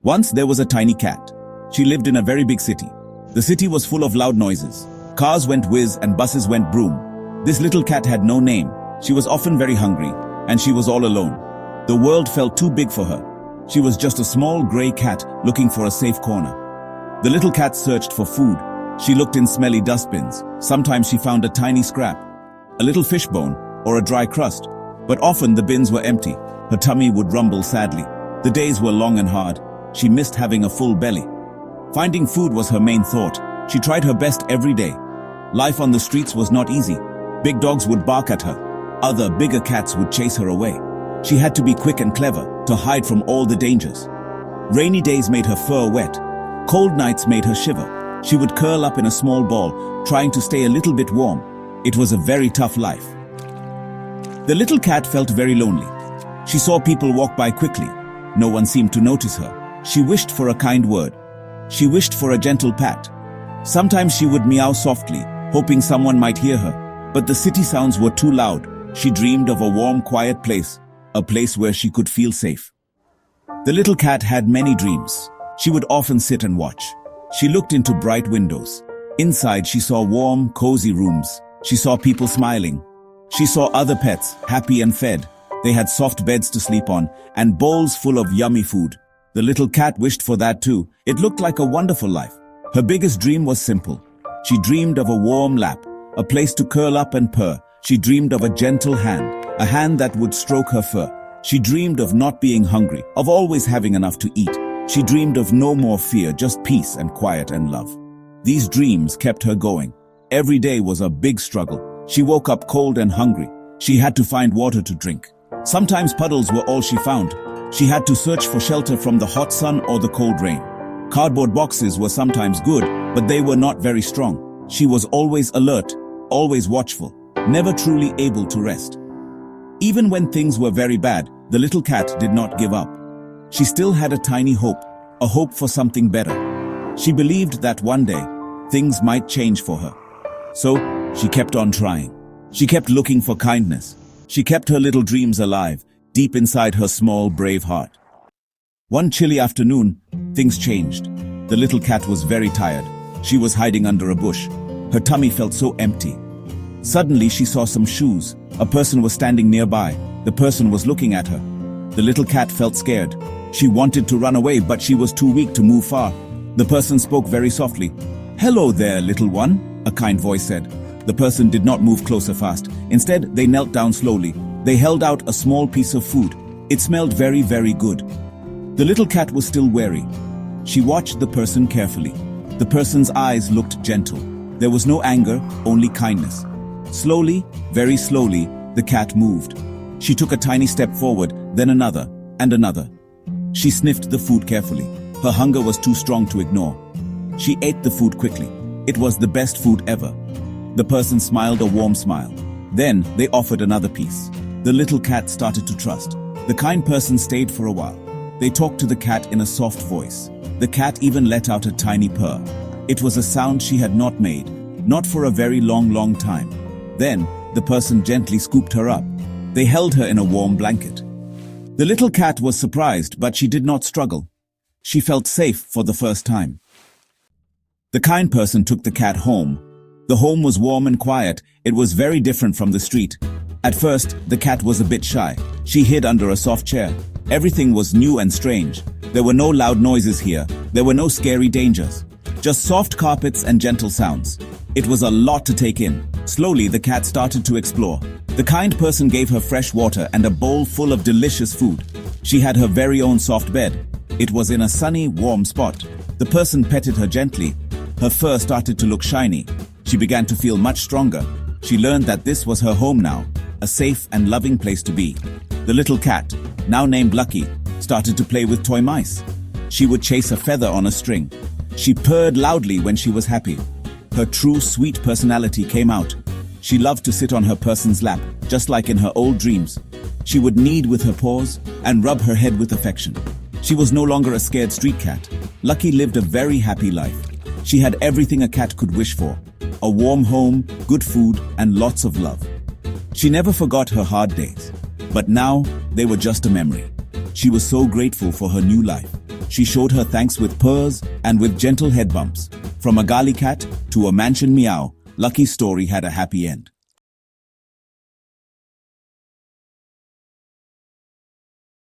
Once there was a tiny cat. She lived in a very big city. The city was full of loud noises. Cars went whiz and buses went broom. This little cat had no name. She was often very hungry, and she was all alone. The world felt too big for her. She was just a small gray cat looking for a safe corner. The little cat searched for food. She looked in smelly dustbins. Sometimes she found a tiny scrap, a little fish bone, or a dry crust. But often the bins were empty. Her tummy would rumble sadly. The days were long and hard. She missed having a full belly. Finding food was her main thought. She tried her best every day. Life on the streets was not easy. Big dogs would bark at her. Other, bigger cats would chase her away. She had to be quick and clever to hide from all the dangers. Rainy days made her fur wet. Cold nights made her shiver. She would curl up in a small ball, trying to stay a little bit warm. It was a very tough life. The little cat felt very lonely. She saw people walk by quickly. No one seemed to notice her. She wished for a kind word. She wished for a gentle pat. Sometimes she would meow softly, hoping someone might hear her. But the city sounds were too loud. She dreamed of a warm, quiet place, a place where she could feel safe. The little cat had many dreams. She would often sit and watch. She looked into bright windows. Inside, she saw warm, cozy rooms. She saw people smiling. She saw other pets, happy and fed. They had soft beds to sleep on and bowls full of yummy food. The little cat wished for that too. It looked like a wonderful life. Her biggest dream was simple. She dreamed of a warm lap, a place to curl up and purr. She dreamed of a gentle hand, a hand that would stroke her fur. She dreamed of not being hungry, of always having enough to eat. She dreamed of no more fear, just peace and quiet and love. These dreams kept her going. Every day was a big struggle. She woke up cold and hungry. She had to find water to drink. Sometimes puddles were all she found. She had to search for shelter from the hot sun or the cold rain. Cardboard boxes were sometimes good, but they were not very strong. She was always alert, always watchful, never truly able to rest. Even when things were very bad, the little cat did not give up. She still had a tiny hope, a hope for something better. She believed that one day, things might change for her. So, she kept on trying. She kept looking for kindness. She kept her little dreams alive, deep inside her small, brave heart. One chilly afternoon, things changed. The little cat was very tired. She was hiding under a bush. Her tummy felt so empty. Suddenly, she saw some shoes. A person was standing nearby. The person was looking at her. The little cat felt scared. She wanted to run away, but she was too weak to move far. The person spoke very softly. "Hello there, little one," a kind voice said. The person did not move closer fast. Instead, they knelt down slowly. They held out a small piece of food. It smelled very, very good. The little cat was still wary. She watched the person carefully. The person's eyes looked gentle. There was no anger, only kindness. Slowly, very slowly, the cat moved. She took a tiny step forward, then another, and another. She sniffed the food carefully. Her hunger was too strong to ignore. She ate the food quickly. It was the best food ever. The person smiled a warm smile. Then they offered another piece. The little cat started to trust. The kind person stayed for a while. They talked to the cat in a soft voice. The cat even let out a tiny purr. It was a sound she had not made, not for a very long time. Then, the person gently scooped her up. They held her in a warm blanket. The little cat was surprised, but she did not struggle. She felt safe for the first time. The kind person took the cat home. The home was warm and quiet. It was very different from the street. At first, the cat was a bit shy. She hid under a soft chair. Everything was new and strange. There were no loud noises here. There were no scary dangers. Just soft carpets and gentle sounds. It was a lot to take in. Slowly, the cat started to explore. The kind person gave her fresh water and a bowl full of delicious food. She had her very own soft bed. It was in a sunny, warm spot. The person petted her gently. Her fur started to look shiny. She began to feel much stronger. She learned that this was her home now, a safe and loving place to be. The little cat, now named Lucky, started to play with toy mice. She would chase a feather on a string. She purred loudly when she was happy. Her true sweet personality came out. She loved to sit on her person's lap, just like in her old dreams. She would knead with her paws and rub her head with affection. She was no longer a scared street cat. Lucky lived a very happy life. She had everything a cat could wish for. A warm home, good food, and lots of love. She never forgot her hard days. But now, they were just a memory. She was so grateful for her new life. She showed her thanks with purrs and with gentle head bumps. From a Gali cat to a mansion Meow, Lucky's story had a happy end.